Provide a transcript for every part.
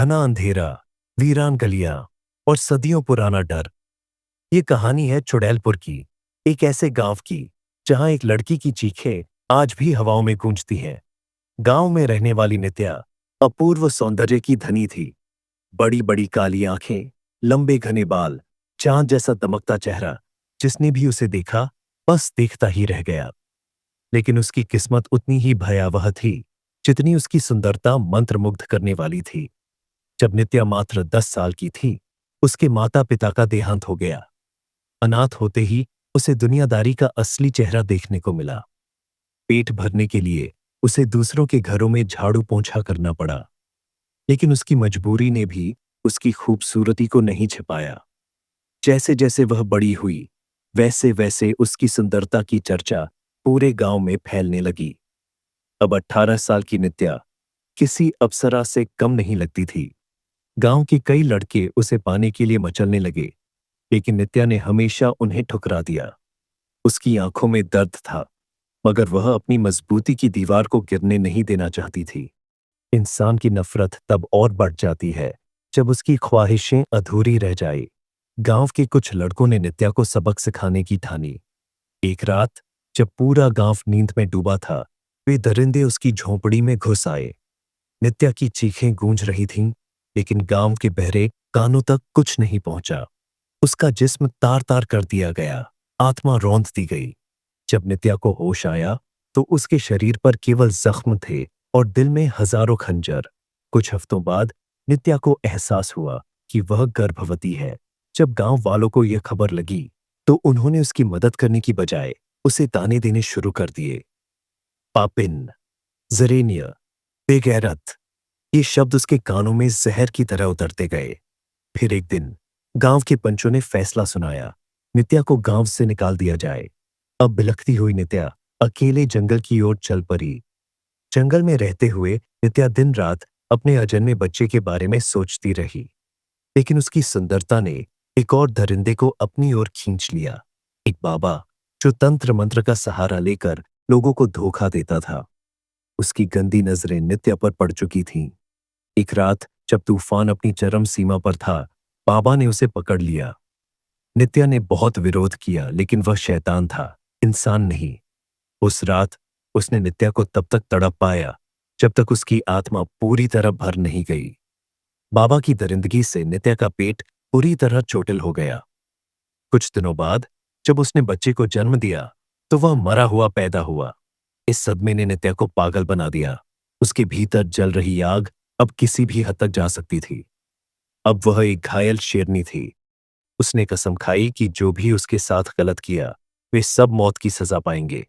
घना अंधेरा, वीरान गलियां और सदियों पुराना डर। ये कहानी है चुड़ैलपुर की, एक ऐसे गांव की जहां एक लड़की की चीखें आज भी हवाओं में गूंजती हैं। गांव में रहने वाली नित्या अपूर्व सौंदर्य की धनी थी। बड़ी बड़ी काली आंखें, लंबे घने बाल, चांद जैसा दमकता चेहरा। जिसने भी उसे देखा बस देखता ही रह गया। लेकिन उसकी किस्मत उतनी ही भयावह थी जितनी उसकी सुंदरता मंत्रमुग्ध करने वाली थी। जब नित्या मात्र 10 साल की थी, उसके माता पिता का देहांत हो गया। अनाथ होते ही उसे दुनियादारी का असली चेहरा देखने को मिला। पेट भरने के लिए उसे दूसरों के घरों में झाड़ू पोंछा करना पड़ा। लेकिन उसकी मजबूरी ने भी उसकी खूबसूरती को नहीं छिपाया। जैसे जैसे वह बड़ी हुई, वैसे वैसे उसकी सुंदरता की चर्चा पूरे गांव में फैलने लगी। अब 18 साल की नित्या किसी अप्सरा से कम नहीं लगती थी। गांव के कई लड़के उसे पाने के लिए मचलने लगे, लेकिन नित्या ने हमेशा उन्हें ठुकरा दिया। उसकी आंखों में दर्द था, मगर वह अपनी मजबूती की दीवार को गिरने नहीं देना चाहती थी। इंसान की नफरत तब और बढ़ जाती है जब उसकी ख्वाहिशें अधूरी रह जाए। गांव के कुछ लड़कों ने नित्या को सबक सिखाने की ठानी। एक रात जब पूरा गांव नींद में डूबा था, वे दरिंदे उसकी झोंपड़ी में घुस आए। नित्या की चीखें गूंज रही थीं, लेकिन गांव के बहरे कानों तक कुछ नहीं पहुंचा। उसका जिस्म तार तार कर दिया गया, आत्मा रौंद दी गई। जब नित्या को होश आया तो उसके शरीर पर केवल जख्म थे और दिल में हजारों खंजर। कुछ हफ्तों बाद नित्या को एहसास हुआ कि वह गर्भवती है। जब गांव वालों को यह खबर लगी तो उन्होंने उसकी मदद करने की बजाय उसे ताने देने शुरू कर दिए। पापिन, जरेनिया, बेगैरत, ये शब्द उसके कानों में जहर की तरह उतरते गए। फिर एक दिन गांव के पंचों ने फैसला सुनाया, नित्या को गांव से निकाल दिया जाए। अब बिलखती हुई नित्या अकेले जंगल की ओर चल पड़ी। जंगल में रहते हुए नित्या दिन रात अपने अजन्मे बच्चे के बारे में सोचती रही। लेकिन उसकी सुंदरता ने एक और दरिंदे को अपनी ओर खींच लिया। एक बाबा जो तंत्र मंत्र का सहारा लेकर लोगों को धोखा देता था। उसकी गंदी नजरें नित्या पर पड़ चुकी थीं। एक रात जब तूफान अपनी चरम सीमा पर था, बाबा ने उसे पकड़ लिया। नित्या ने बहुत विरोध किया, लेकिन वह शैतान था, इंसान नहीं। उस रात उसने नित्या को तब तक तड़प पाया जब तक उसकी आत्मा पूरी तरह भर नहीं गई। बाबा की दरिंदगी से नित्या का पेट पूरी तरह चोटिल हो गया। कुछ दिनों बाद जब उसने बच्चे को जन्म दिया तो वह मरा हुआ पैदा हुआ। इस सदमे ने नित्या को पागल बना दिया। उसके भीतर जल रही आग अब किसी भी हद तक जा सकती थी। अब वह एक घायल शेरनी थी। उसने कसम खाई कि जो भी उसके साथ गलत किया वे सब मौत की सजा पाएंगे।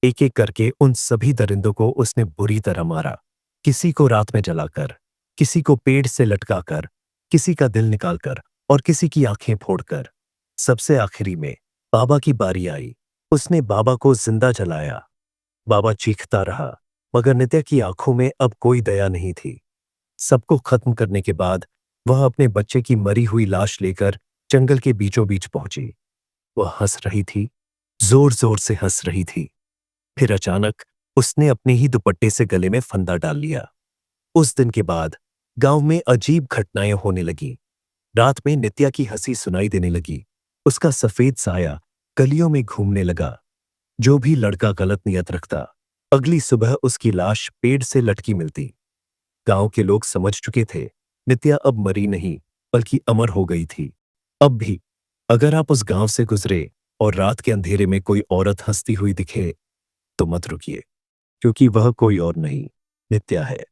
एक एक करके उन सभी दरिंदों को उसने बुरी तरह मारा। किसी को रात में जलाकर, किसी को पेड़ से लटकाकर, किसी का दिल निकालकर और किसी की आंखें फोड़कर। सबसे आखिरी में बाबा की बारी आई। उसने बाबा को जिंदा जलाया। बाबा चीखता रहा, मगर नित्या की आंखों में अब कोई दया नहीं थी। सबको खत्म करने के बाद वह अपने बच्चे की मरी हुई लाश लेकर जंगल के बीचों बीच पहुंची। वह हंस रही थी, जोर जोर से हंस रही थी। फिर अचानक उसने अपने ही दुपट्टे से गले में फंदा डाल लिया। उस दिन के बाद गांव में अजीब घटनाएं होने लगी। रात में नित्या की हंसी सुनाई देने लगी। उसका सफेद साया गलियों में घूमने लगा। जो भी लड़का गलत नियत रखता, अगली सुबह उसकी लाश पेड़ से लटकी मिलती। गांव के लोग समझ चुके थे नित्या अब मरी नहीं बल्कि अमर हो गई थी। अब भी अगर आप उस गांव से गुजरे और रात के अंधेरे में कोई औरत हंसती हुई दिखे तो मत रुकिए, क्योंकि वह कोई और नहीं, नित्या है।